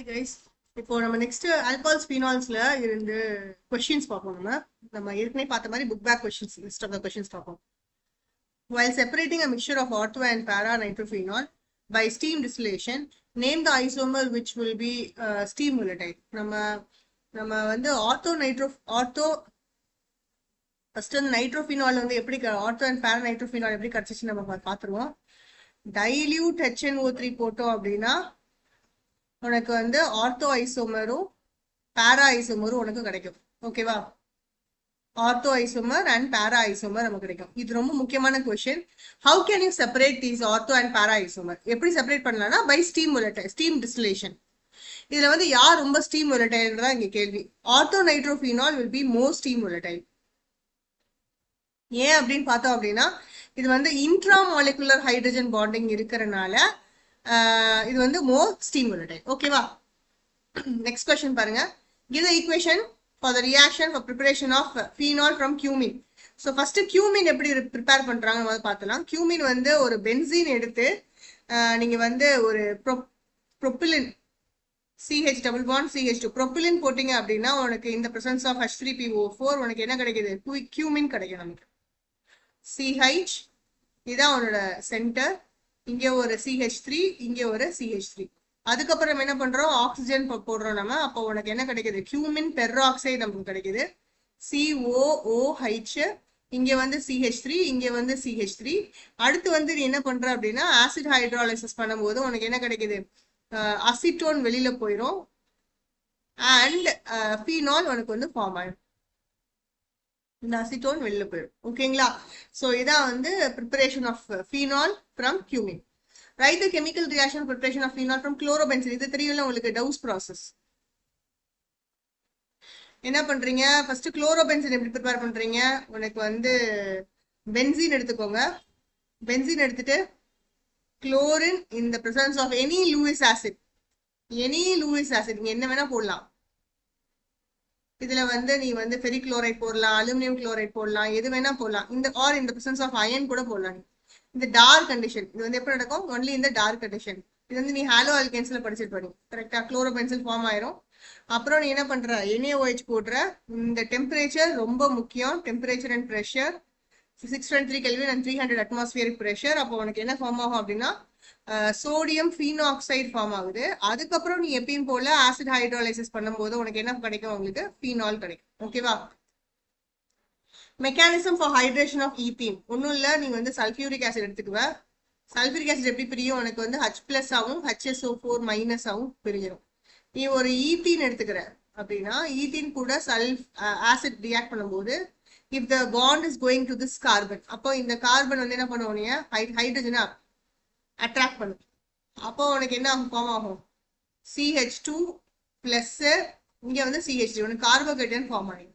Guys, இப்போ நம்ம next alcohols ஃபீனால்ஸ்ல இருந்து கொஸ்டின்ஸ் பார்ப்போம். நம்ம ஏற்கனவே பார்த்த மாதிரி book back questions list of the questions பார்ப்போம். While separating a mixture of ortho and para nitrophenol by steam distillation, name the isomer which will be steam volatile. நம்ம வந்து ஆர்த்தோ ஃபர்ஸ்ட் வந்து நைட்ரோஃபினால் வந்து எப்படி ஆர்த்தோ அண்ட் பேரா nitrophenol எப்படி கிடைச்சிச்சு நம்ம பார்த்துருவோம். டைல்யூட் HNO3 போட்டோம் அப்படின்னா உனக்கு வந்து ஆர்த்தோ ஐசோமரும் பேரா ஐசோமரும் உனக்கு கிடைக்கும். ஓகேவா? Ortho isomer and para isomer நமக்கு கிடைக்கும். இது ரொம்ப முக்கியமான question. How can you separate these ortho and para isomer? எப்படி செப்பரேட் பண்ணலாம்னா by steam volatile, steam distillation. இதுல வந்து யார் ரொம்ப ஸ்டீம் volatile இங்க கேள்வி. Ortho nitrophenol will be more steam volatile. ஏன் அப்படின்னு பார்த்தோம் அப்படின்னா இது வந்து இன்ட்ரா மாலிகுலர் ஹைட்ரஜன் பாண்டிங் இருக்கிறனால இது வந்து மோர் ஸ்டீம் volatile. ஓகேவா? நெக்ஸ்ட் கொஸ்டின் பாருங்க. Give the equation for the reaction for preparation of phenol from cumene. So first cumene எப்படி ப்ரிப்பேர் பண்றாங்க பார்த்தலாம். cumene வந்து ஒரு பென்சீன் எடுத்து நீங்க வந்து ஒரு ப்ரொபிலின் CH double bond CH2 ப்ரொபிலின் போட்டீங்க அப்படின்னா உனக்கு இந்த பிரசன்ஸ் ஆஃப் H3PO4 உனக்கு என்ன கிடைக்குது? cumene கிடைக்கும் நமக்கு. CH இதான் உன்னோட சென்டர். இங்க ஒரு CH3, இங்க ஒரு CH3. அதுக்கப்புறம் என்ன பண்றோம்? ஆக்சிஜன் போடுறோம் நம்ம. அப்போ உனக்கு என்ன கிடைக்குது? கியூமின் பெராக்சைடு நமக்கு கிடைக்குது. COOH. இங்க வந்து CH3, இங்க வந்து CH3. அடுத்து வந்து நீ என்ன பண்ற அப்படின்னா ஆசிட் ஹைட்ராலிசிஸ் பண்ணும்போது உனக்கு என்ன கிடைக்குது? அசிட்டோன் வெளியில போயிடும் அண்ட் ஃபீனால் உனக்கு வந்து ஃபார்ம் ஆயிடும். இந்த அசிட்டோன் வெளியில போயிடும். ஓகேங்களா? ஸோ இதான் வந்து preparation of phenol from cumene. Write the chemical reaction preparation of phenol from chlorobenzene. இது தெரியல உங்களுக்கு, டவுஸ் ப்ராசஸ். என்ன பண்றீங்க? ஃபர்ஸ்ட் குளோரோபென்சீன் எப்படி ப்ரிப்பேர் பண்றீங்க? உனக்கு வந்து பென்சீன் எடுத்துக்கோங்க. பென்சீன் எடுத்துட்டு chlorine in the presence of any Lewis acid. Any Lewis acid நீங்க என்ன வேணா போடலாம். இதுல வந்து நீ வந்து ஃபெரிக் குளோரைட் போடலாம், அலுமினியம் குளோரைட் போடலாம், எது வேணா போடலாம். இந்த ஆர் இந்த பிரசன்ஸ் ஆஃப் அயன் கூட போடலாம். இந்த டார்க் கண்டிஷன் இது வந்து எப்படி நடக்கும்? ஒன்லி இந்த டார்க் கண்டிஷன். இது வந்து நீ ஹாலோ ஆல்கேன்ஸ்ல படிச்சுட்டு பண்ணி கரெக்டா குளோரோபென்சில் ஃபார்ம் ஆயிரும். அப்புறம் நீ என்ன பண்ற? NaOH போடுற. இந்த டெம்பரேச்சர் ரொம்ப முக்கியம். Temperature and pressure 623 Kelvin and 300 atmospheric pressure. அப்போ உனக்கு என்ன ஃபார்ம் ஆகும் அப்படின்னா சோடியம் ஃபீனாக்சைடு ஃபார்ம் ஆகுது. அதுக்கப்புறம் நீ எப்பயும் போல ஆசிட் ஹைட்ராலிசிஸ் பண்ணும்போது உனக்கு என்ன கிடைக்கும்? உங்களுக்கு ஃபீனால் கிடைக்கும். ஓகேவா? Mechanism for hydration of ethene ஒன்றும் இல்லை. நீங்கள் வந்து சல்ஃபியூரிக் ஆசிட் எடுத்துக்குவ. சல்ஃபியூரிக் ஆசிட் எப்படி பிரியும்? உனக்கு வந்து H+ ஆகும் HSO4- ஆகும் பிரிஞ்சிடும். நீ ஒரு ஈத்தீன் எடுத்துக்கிற அப்படின்னா ஈத்தீன் கூட ஆசிட் ரியாக்ட் பண்ணும்போது if the bond is going to this carbon, அப்போ இந்த கார்பன் வந்து என்ன பண்ணுவோம்? நீ ஹைட்ரஜனை அட்ராக்ட் பண்ணும். அப்போ உனக்கு என்ன ஃபார்ம் ஆகும்? CH2+, இங்கே வந்து CH3. உனக்கு கார்போகேட்டன் ஃபார்ம் ஆகும்.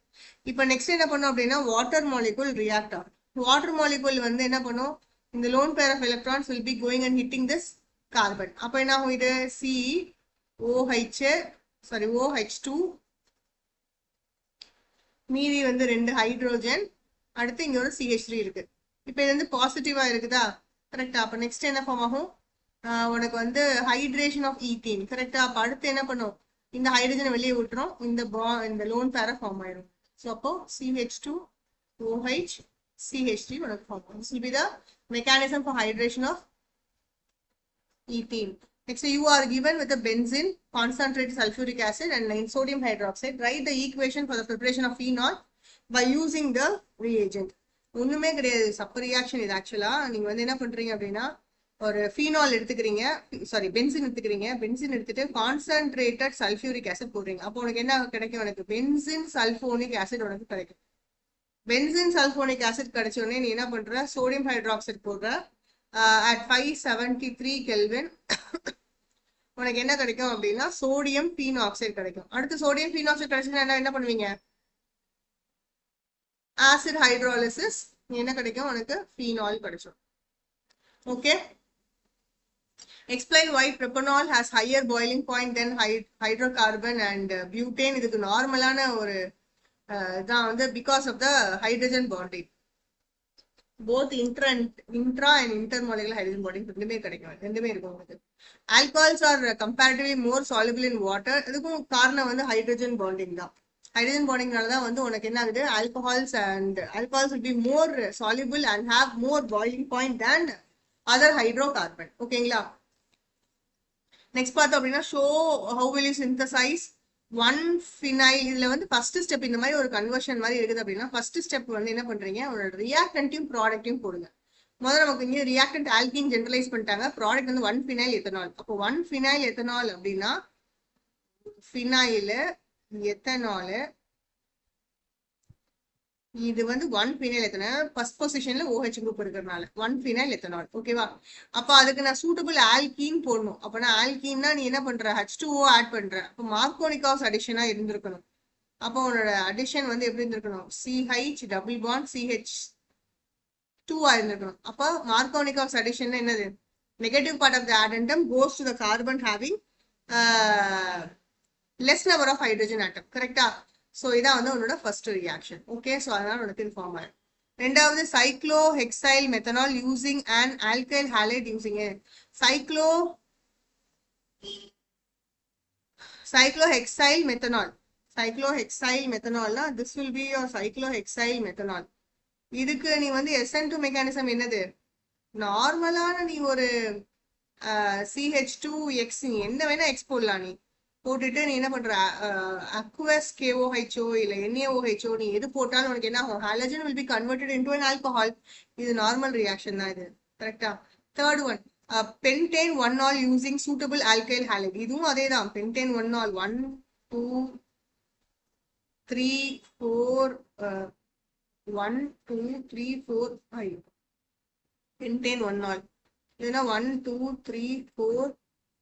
இப்போ நெக்ஸ்ட் என்ன பண்ணும் அப்படின்னா வாட்டர் மாலிகூல் ரியாக்ட் ஆகும். வாட்டர் மாலிகூல் வந்து என்ன பண்ணும்? இந்த lone pair of electrons will be going and hitting this carbon. அப்போ என்ன ஆகும்? இது OH2, மீதி வந்து 2 ஹைட்ரோஜன், அடுத்து இங்க ஒரு CH3 இருக்கு. இப்போ இது வந்து பாசிட்டிவா இருக்குதா? கரெக்டா? அப்போ நெக்ஸ்ட் என்ன ஃபார்ம் ஆகும்? உனக்கு வந்து ஹைட்ரேஷன் ஆஃப் ஈத்தீன். கரெக்டா? அப்போ அடுத்து என்ன பண்ணும்? இந்த ஹைட்ரஜனை வெளியே விட்டுரும். இந்த லோன் பேரை ஃபார்ம் ஆயிடும். So, அப்போ CH2, OH, CH3 உனக்கு ஃபார்ம் ஆகும். This will be the mechanism for hydration of ethene. Next, you are given with a benzene, concentrated sulfuric acid and sodium hydroxide. Write the equation for the preparation of phenol by using the reagent. ஒண்ணுமே கிடையாது, சப்ப reaction இது. ஆக்சுவலா நீங்க வந்து என்ன பண்றீங்க அப்படின்னா ஒரு ஃபீனால் எடுத்துக்கிறீங்க, பென்சின் எடுத்துக்கிறீங்க. பென்சின் எடுத்துட்டு கான்சன்ட்ரேட்டட் சல்ஃபியூரிக் ஆசிட் போடுறீங்க. அப்போ உனக்கு என்ன கிடைக்கும்? உனக்கு பென்சின் சல்ஃபோனிக் ஆசிட் உனக்கு கிடைக்கும். பென்சின் சல்ஃபோனிக் ஆசிட் கிடைச்ச உடனே நீ என்ன பண்ற? சோடியம் ஹைட்ராக்சைடு போடுற at 573 Kelvin. உனக்கு என்ன கிடைக்கும் அப்படின்னா சோடியம் ஃபீனாக்சைடு கிடைக்கும். அடுத்து சோடியம் ஃபீனாக்சைடு கிடைச்சுன்னா என்ன பண்ணுவீங்க? Acid hydrolysis. என்ன கிடைக்கும்? உனக்கு ஃபீனால் கிடைக்கும். Okay. Explain why propanol has higher boiling point than hydrocarbon and butane. இதுக்கு நார்மலான ஒரு இதான் வந்து because of the hydrogen bonding. Both intra and intermolecular hydrogen bonding ரெண்டுமே கிடைக்கும், ரெண்டுமே இருக்கும் உங்களுக்கு. Alcohols are comparatively more soluble in water. இதுக்கும் காரணம் வந்து ஹைட்ரஜன் பாண்டிங் தான். ஹைட்ரஜன் பாண்டிங்னால தான் வந்து உனக்கு என்ன ஆகுது, ஆல்கஹால்ஸ் will be more soluble and have more boiling point than other hydrocarbon. ஓகேங்களா. நெக்ஸ்ட் பார்த்தோம் அப்படின்னா show how will you synthesise one phenyl. இதுல வந்து ஃபர்ஸ்ட் ஸ்டெப் இந்த மாதிரி ஒரு கன்வர்ஷன் மாதிரி இருக்குது அப்படின்னா ஃபர்ஸ்ட் ஸ்டெப் வந்து என்ன பண்றீங்க, ஒரு ரியாக்டன்ட்டையும் ப்ராடக்ட்டையும் போடுங்க. முதல்ல நமக்கு இங்கே ரியாக்டன்ட் ஆல்கின் ஜெனரலைஸ் பண்ணிட்டாங்க, ப்ராடக்ட் வந்து 1 ஃபினைல் எத்தனால். அப்போ 1 ஃபினைல் எத்தனால் அப்படின்னா ஃபினைல் எத்தனால், இது வந்து 1 ஃபினைல் எத்தனால் ஃபர்ஸ்ட் பொசிஷன்ல OH குரூப் இருக்கிறதுனால 1 ஃபினைல் எத்தனால். ஓகேவா. அப்ப அதுக்கு நான் சூட்டபிள் ஆல்கீன் போடணும். அப்ப நான் ஆல்கீன்னா நீ என்ன பண்ற, H2O ஆட் பண்ற. அப்ப மார்க்கோனிகாஸ் அடிஷனா இருந்திருக்கணும். அப்போ உன்னோட அடிஷன் வந்து எப்படி இருந்திருக்கணும், CH டபுள் பாண்ட் CH2 இருந்திருக்கணும். அப்ப மார்க்கோனிகாஸ் அடிஷன் என்னது, negative part of the addendum goes to the carbon having less number of hydrogen atom. கரெக்டா. ஸோ இதான் வந்து உன்னோட ஃபர்ஸ்ட் ரியாக்ஷன். ஓகே. ஸோ அதனால உனக்கு இன்ஃபார்ம் ஆகும். ரெண்டாவது cyclohexyl methanol using and alkyl halide using cyclohexyl methanolனா this will be your cyclohexyl methanol. இதுக்கு நீ வந்து SN2 மெக்கானிசம் என்னது, நார்மலான நீ ஒரு CH2X நீ என்ன வேணா X போடலாம். நீ போட்டுட்டு நீ என்ன பண்ற, aqueous KOHO இல்ல NaOHO நீ எது போட்டாலும் உனக்கு என்ன ஆகும், halogen will be converted into an alcohol. இது நார்மல் ரியாக்ஷன் தான் இது. கரெக்டா. Third one pentane 1-ol using suitable alkyl halide. இதுவும் அதே தான், pentane 1-ol 1 2 3 4 1 2 3 4 5 pentane 1-ol இல்லைன்னா 1 2 3 4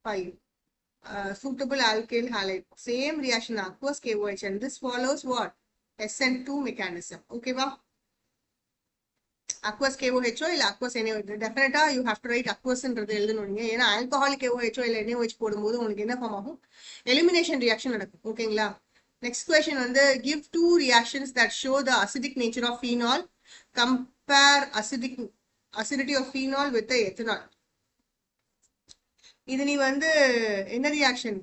5 suitable alkyl halide. Same reaction aqueous KOH, and this follows what, SN2 mechanism. ஓகேவா. aqueous KOHO இல்ல aqueous NaOH. டெஃபினட்டா யூ ஹேவ் டு ரைட் aqueousன்றது எழுதணுங்க. ஏன்னா alcoholic KOHO இல்ல NaOH போடும்போது உங்களுக்கு என்ன ஃபார்ம் ஆகும், எலிமினேஷன் ரியாக்ஷன் நடக்கும். ஓகேங்களா. நெக்ஸ்ட் கொஸ்டின் வந்து give 2 reactions that show the acidic nature of phenol. Compare acidity of phenol with the ethanol. இது நீ வந்து என்ன ரியாக்ஷன்,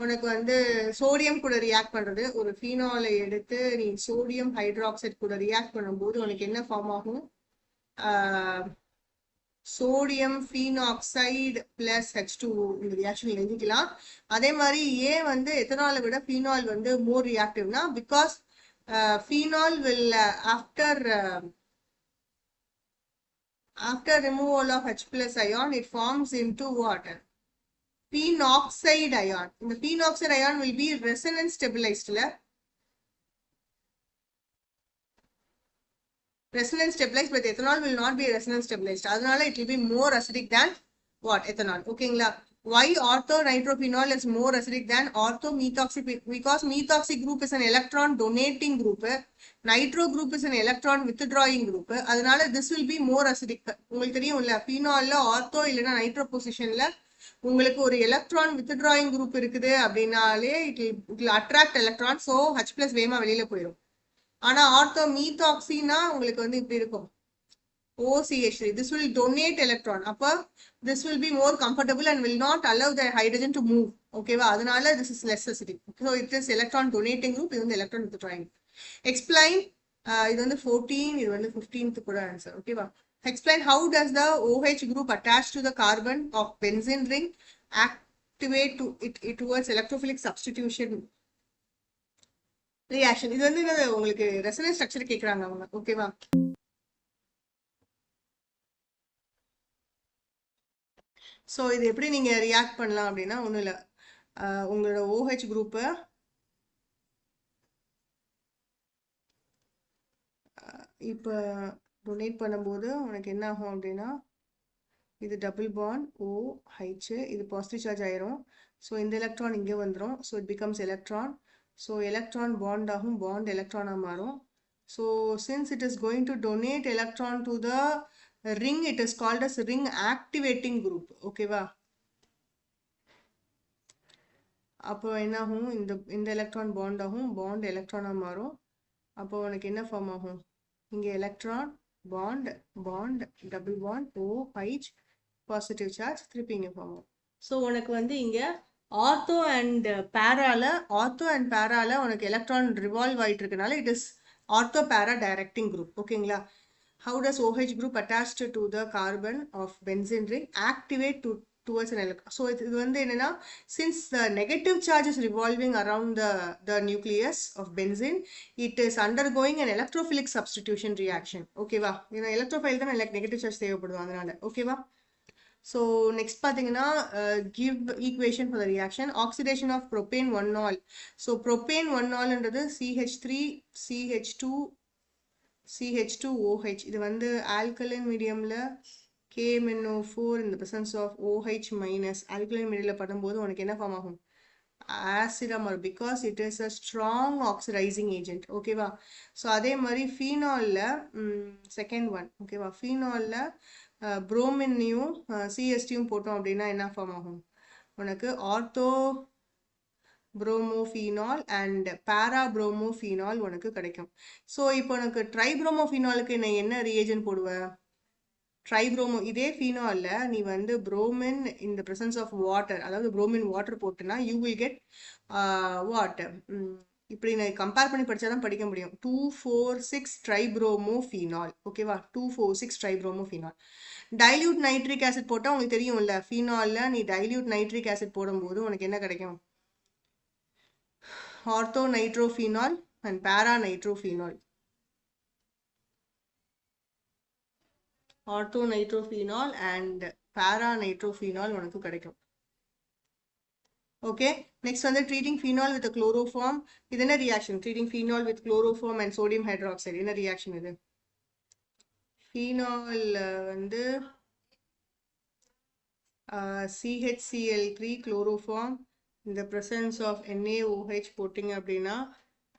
உனக்கு வந்து சோடியம் கூட ரியாக்ட் பண்றது. ஒரு ஃபீனாலை எடுத்து நீ சோடியம் ஹைட்ராக்சைடு கூட ரியாக்ட் பண்ணும்போது உனக்கு என்ன ஃபார்ம் ஆகும், சோடியம் ஃபீனாக்சைடு பிளஸ் H2O இந்த ரியாக்ஷன் எழுதிக்கலாம். அதே மாதிரி ஏன் வந்து எத்தனாலை விட ஃபீனால் வந்து மோர் ரியாக்டிவ்னா, because phenol will after removal of H plus ion it forms into water phenoxide ion. இந்த phenoxide ion will be resonance stabilized. Resonance stabilized, but ethanol will not be resonance stabilized. அதனால it will be more acidic than what, ethanol. ஓகேங்களா. Why orthonitrophenol is more acidic than orthomethoxy? Because methoxy group is an electron donating group, nitro group is an electron withdrawing group. அதனால this will be more acidic. உங்களுக்கு தெரியும் இல்ல, phenolல ortho இல்லைன்னா nitro பொசிஷன்ல உங்களுக்கு ஒரு electron withdrawing group இருக்குது அப்படின்னாலே it will attract electron, so H plus வேகமா வெளியில போயிடும். ஆனா ஆர்த்தோ மீத்தாக்சினா உங்களுக்கு வந்து இப்படி இருக்கும், OCH3. This will donate electron. அப்ப this will be more comfortable and will not allow the hydrogen to move. ஓகேவா. அதனால this is less acidic. So it is electron donating group, இது வந்து electron withdrawing. Explain, இது வந்து 14, இது வந்து 15th கூட ஆன்சர். ஓகேவா. Explain how does the OH group attach to the carbon of benzene ring activate to it towards electrophilic substitution reaction. இது வந்து உங்களுக்கு ரெசனன்ஸ் ஸ்ட்ரக்சர் கேக்குறாங்க அவங்க. ஓகேவா. ஸோ இது எப்படி நீங்க ரியாக்ட் பண்ணலாம் அப்படின்னா ஒன்றும் இல்லை, உங்களோட OH குரூப்பை இப்போ டொனேட் பண்ணும்போது உனக்கு என்ன ஆகும் அப்படின்னா, இது டபுள் பாண்ட் OH, இது பாசிட்டிவ் சார்ஜ் ஆயிரும். ஸோ இந்த எலக்ட்ரான் இங்கே வந்துடும். So it becomes electron. So electron bond ஆகும், பாண்ட் எலக்ட்ரானாக மாறும். So since it is going to donate electron to the ring, it is called as ring activating group. ஓகேவா. அப்போ என்ன ஆகும், இந்த எலக்ட்ரான் பாண்ட் ஆகும், பாண்ட் எலக்ட்ரானா மாறும். அப்போ உனக்கு என்ன ஃபார்ம் ஆகும், இங்கே electron bond, bond, double bond, OH, positive charge, திருப்பி இங்க ஃபார்ம் ஆகும். ஸோ உனக்கு வந்து இங்க ஆர்த்தோ அண்ட் பேரால உனக்கு எலக்ட்ரான் ரிவால்வ் ஆயிட்டு இருக்கனால இட் இஸ் ஆர்த்தோ பேரா டைரக்டிங் குரூப். ஓகேங்களா? How does OH group attached to the carbon of benzene ring activate towards an electron? So இது வந்து என்னன்னா, since the negative charge is revolving around the nucleus of benzene, it is undergoing an electrophilic substitution reaction. ஓகேவா? ஏன்னா electrophile தான் negative charge தேவைப்படுது அதனால. ஓகேவா? So next பாத்தீங்கன்னா give equation for the reaction. Oxidation of propane 1-ol. So propane 1-olன்றது CH3 CH2 CH2OH. இது வந்து alkaline mediumல KMnO4 in the presence of OH minus alkaline mediumல பண்ணும்போது உனக்கு என்ன ஃபார்ம் ஆகும்? acid மாறும் because it is a strong oxidizing agent. ஓகேவா? So அதே மாதிரி ஃபீனால்ல செகண்ட் ஒன். ஓகேவா? ஃபீனால்ல புரோமினையும் சிஎஸ்டியும் போட்டோம் அப்படின்னா என்ன ஃபார்ம் ஆகும்? உனக்கு ஆர்த்தோ bromophenol அண்ட் parabromophenol உனக்கு கிடைக்கும். ஸோ இப்போ உனக்கு ட்ரைப்ரோமோஃபினாலுக்கு என்ன ரியேஜன் போடுவ? ட்ரைப்ரோமோ இதே ஃபீனால்ல நீ வந்து bromine in the presence of water, அதாவது புரோமின் வாட்டர் போட்டுனா யூ வில் கெட் வாட், இப்படி நான் கம்பேர் பண்ணி படித்தா தான் படிக்க முடியும். 2,4,6 ட்ரைப்ரோமோஃபினால். ஓகேவா? 2,4,6 ட்ரைப்ரோமோஃபினால். டைல்யூட் நைட்ரிக் ஆசிட் போட்டால் உங்களுக்கு தெரியும்ல, ஃபீனாலில் நீ டைல்யூட் நைட்ரிக் ஆசிட் போடும்போது உனக்கு என்ன கிடைக்கும்? ஆர்த்தோ நைட்ரோஃபினால் அண்ட் பேரா நைட்ரோஃபினால். ஆர்த்தோ நைட்ரோஃபினால் அண்ட் பேரா நைட்ரோஃபினால் உனக்கு கிடைக்கும். ஓகே, நெக்ஸ்ட் வந்து ட்ரீட்டிங் ஃபீனால் வித் குளோரோஃபார்ம். இது என்ன reaction? Treating phenol with chloroform and sodium hydroxide. என்ன ரியாக்ஷன் இது? ஃபீனால் வந்து CHCl3 chloroform in the presence of NaOH போட்டிங்க அப்படின்னா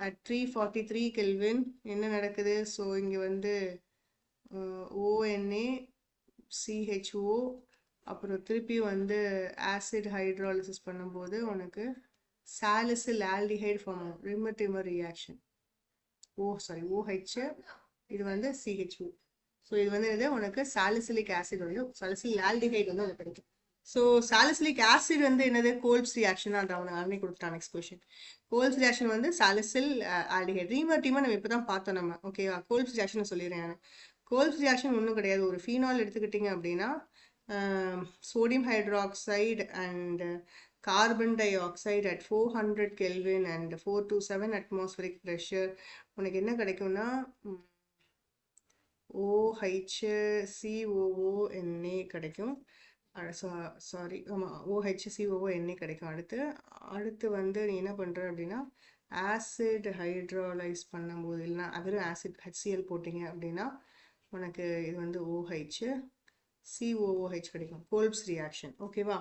at 343 கெல்வின் என்ன நடக்குது? ஸோ இங்கே வந்து ONA CHO அப்புறம் திருப்பி வந்து ஆசிட் ஹைட்ராலிசிஸ் பண்ணும்போது உனக்கு சாலிசில் ஆல்டிஹைட் ஃபார்ம் ஆகும். ரிமர் ரியாக்ஷன். OH, இது வந்து CHO. ஸோ இது வந்து இது உனக்கு சாலிசிலிக் ஆசிட் வந்து சாலிசில் ஆல்டிஹைட் வந்து உனக்கு கிடைக்கும். ஸோ சாலிசிலிக் ஆசிட் வந்து என்னது? கோல்ப்ஸ் ரியாக்ஷன். அந்த அவனை அன்னைக்கு கொடுத்துட்டான். Next question. கோல்ப்ஸ் ரியாக்ஷன் வந்து சாலிசில் ஆல்டிஹைட். ரீமர் நம்ம இப்போ தான் பார்த்தோம் நம்ம. ஓகேவா? கோல்ப்ஸ் ரியாக்ஷன் சொல்லிடுறேன் நான். கோல்ப்ஸ் ரியாக்ஷன் ஒன்றும் கிடையாது. ஒரு ஃபீனால் எடுத்துக்கிட்டிங்க அப்படின்னா sodium hydroxide and carbon dioxide at 400 Kelvin and 427 atmospheric pressure உனக்கு என்ன கிடைக்கும்னா OHCOONA கிடைக்கும். சாரி, ஆமாம், OHCOONA கிடைக்கும். அடுத்து வந்து நீ என்ன பண்ணுற அப்படின்னா ஆசிட் ஹைட்ராலைஸ் பண்ணும்போது இல்லைனா வெறும் ஆசிட் HCl போட்டிங்க அப்படின்னா உனக்கு இது வந்து COOH கிடைக்கும். கோல்ப்ஸ் ரியாக்ஷன். ஓகேவா?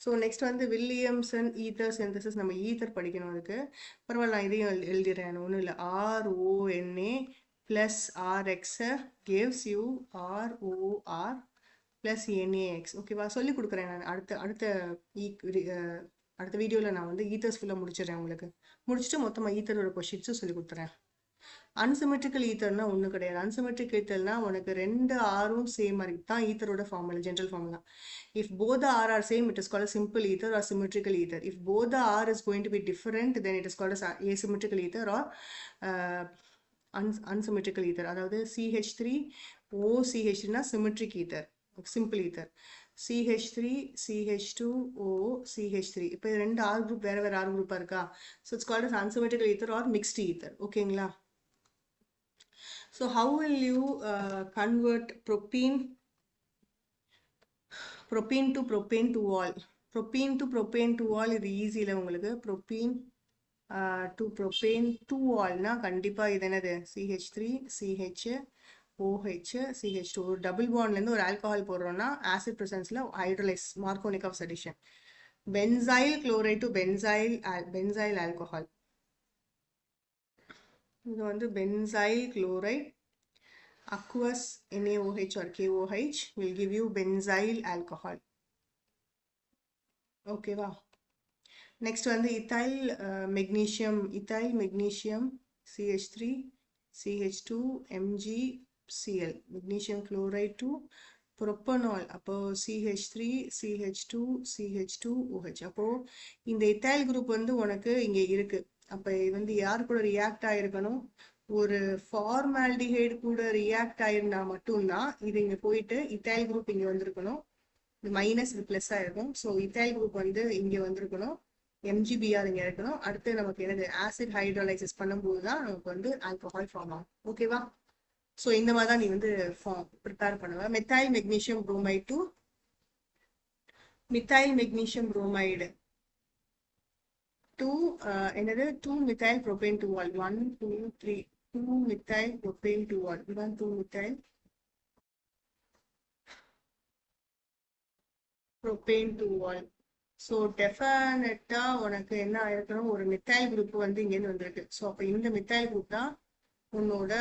ஸோ நெக்ஸ்ட் வந்து வில்லியம்சன் ஈத்தர் சிந்தசிஸ். நம்ம ஈத்தர் படிக்கணும். அதுக்கு பரவாயில்ல, நான் இதையும் எழுதிடுறேன். ஒன்றும் இல்லை. RONA plus RX gives you ROR plus NaX. ஓகேவா? சொல்லி கொடுக்குறேன் நான். அடுத்த வீடியோவில் நான் வந்து ஈத்தர்ஸ் ஃபுல்லாக முடிச்சிடுறேன். உங்களுக்கு முடிச்சுட்டு மொத்தமாக ஈத்தரோட கொஷின்ஸும் சொல்லி கொடுத்துறேன். அன்சிமெட்ரிக்கல் ஈத்தர்னா ஒன்றும் கிடையாது. அன்சிமெட்ரிக் ஈத்தர்னா உனக்கு 2 ஆரும் சேம் மாதிரி தான் ஈத்தரோட formula, general formula. If both R are same, it is called simple ether or symmetrical ether. If both R is going to be different, then it is called asymmetrical ether or unsymmetrical ether. அதாவது CH3OCH3னா symmetric ether, simple ether. CH3 CH2O CH3. இப்போ 2 or group வேற வேற R குரூப்பாக இருக்கா? So it's called as unsymmetrical ether or mixed ether. ஓகேங்களா? So how will you convert propene to propane to all? Propene to propane to all இது ஈஸியில் உங்களுக்கு. propene to propane to all னா கண்டிப்பாக இது என்னது? CH3 CHOH CH2. ஒரு double பாண்ட்லேருந்து ஒரு ஆல்கஹால் போடுறோம்னா ஆசிட் ப்ரெசன்ஸில் hydrolyse, Markovnikov addition. Benzyl chloride to benzyl alcohol. இது வந்து benzyl chloride aqueous NaOH or KOH will give you benzyl alcohol. ஓகேவா? நெக்ஸ்ட் வந்து ethyl magnesium CH3 CH2 Mg Cl, magnesium chloride to propanol, அப்போ CH3 CH2 CH2OH. அப்போ இந்த ethyl group வந்து உனக்கு இங்க இருக்கு. அப்ப இது வந்து யார் கூட ரியாக்ட் ஆயிருக்கணும், ஒரு ஃபார்மால்டிஹைடு கூட ரியாக்ட் ஆயிருந்தா மட்டும்தான் இது இங்க போயிட்டு ethyl group இங்க வந்திருக்கணும். இது மைனஸ் இது பிளஸ் ஆயிருக்கும். ஸோ ethyl group வந்து இங்க வந்திருக்கணும், MgBr இங்க இருக்கணும். அடுத்து நமக்கு என்னது ஆசிட் ஹைட்ரோலைசிஸ் பண்ணும்போது தான் நமக்கு வந்து ஆல்கஹால் ஃபார்ம் ஆகும். ஓகேவா? ஸோ இந்த மாதிரி தான் நீ வந்து ப்ரிப்பேர் பண்ணுவ. Methyl magnesium bromide to methyl magnesium bromide to என்னது 2 methyl propane to all 1 2 3 2 methyl propane to all இதுதான் 2 methyl propane to all. So டெஃபினட்டா உனக்கு என்ன ஆயிருக்கணும், ஒரு மித்தைல் குரூப் வந்து இங்கேருந்து வந்திருக்கு. ஸோ அப்போ இந்த மித்தைல் குரூப் தான் உன்னோட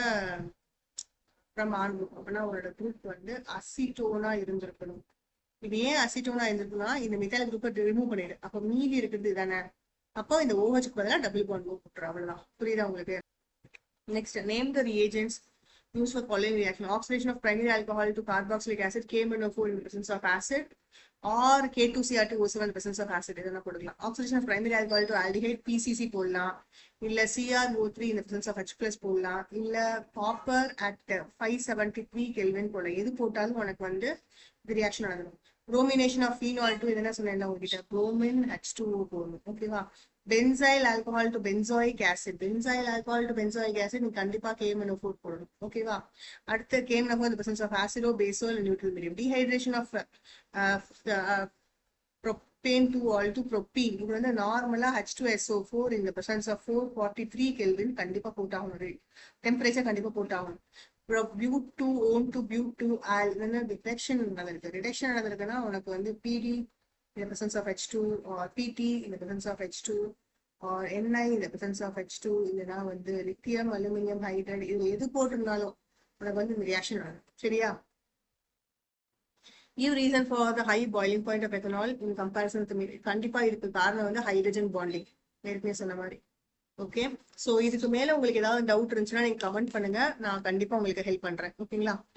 குரூப். அப்படின்னா உன்னோட குரூப் வந்து அசிட்டோனா இருந்திருக்கணும். இது ஏன் அசிட்டோனா இருந்திருக்குன்னா இந்த மித்தைல் குரூப்பை ரிமூவ் பண்ணிடு, அப்போ மீதி இருக்குது தானே. அப்போ இந்த ஓஹெச்க்கு பதிலாக டபுள் பாண்ட் போட்டுரு. அவ்வளவுதான். புரியுதா உங்களுக்கு? Next, name the reagents used for following reaction. Oxidation of primary alcohol to carboxylic acid, KMnO4 in the presence of acid, or K2Cr2O7 in the presence of acid. இதெல்லாம் போட்டுக்கலாம். Oxidation of primary alcohol to aldehyde, PCC போடலாம், இல்ல CrO3 in the presence of H+ போடலாம், இல்ல copper at 573 Kelvin போடலாம். எது போட்டாலும் உனக்கு வந்து இந்த ரியாக்ஷன் நடக்கும். Bromination of phenol to என்ன சொன்னேன் உங்ககிட்ட, bromine H2O போடணும். ஓகேவா? Benzyl alcohol to benzoic acid, benzyl alcohol to benzoic acid நீ கண்டிப்பா KMnO4 போடணும். ஓகேவா? அடுத்து KMnO4 the presence of acido, basal and neutral medium. Dehydration of propane to all to propene, இது வந்து நார்மலா H2SO4 in the presence of 443 Kelvin கண்டிப்பா போட்டாகணும். டெம்பரேச்சர் கண்டிப்பா போட்டாகணும். Bute two one to bute two ol reduction நடந்திருக்கு. Reduction நடந்திருக்குன்னா உனக்கு வந்து PD in the presence of H2, or PT in the presence of H2, or Ni in the presence of H2, இல்லைன்னா வந்து லித்தியம் அலுமினியம் ஹைட்ரைடு, இது எது போட்டிருந்தாலும் உனக்கு வந்து இந்த ரியாக்ஷன் ஆகும். சரியா? Give reason for the high boiling point of ethanol in comparison to milk. கண்டிப்பா இதுக்கு காரணம் வந்து ஹைட்ரஜன் பாண்டிங், ஏற்கனவே சொன்ன மாதிரி. ஓகே, ஸோ இதுக்கு மேல உங்களுக்கு ஏதாவது டவுட் இருந்துச்சுன்னா நீங்க கமெண்ட் பண்ணுங்க, நான் கண்டிப்பா உங்களுக்கு ஹெல்ப் பண்றேன். ஓகேங்களா?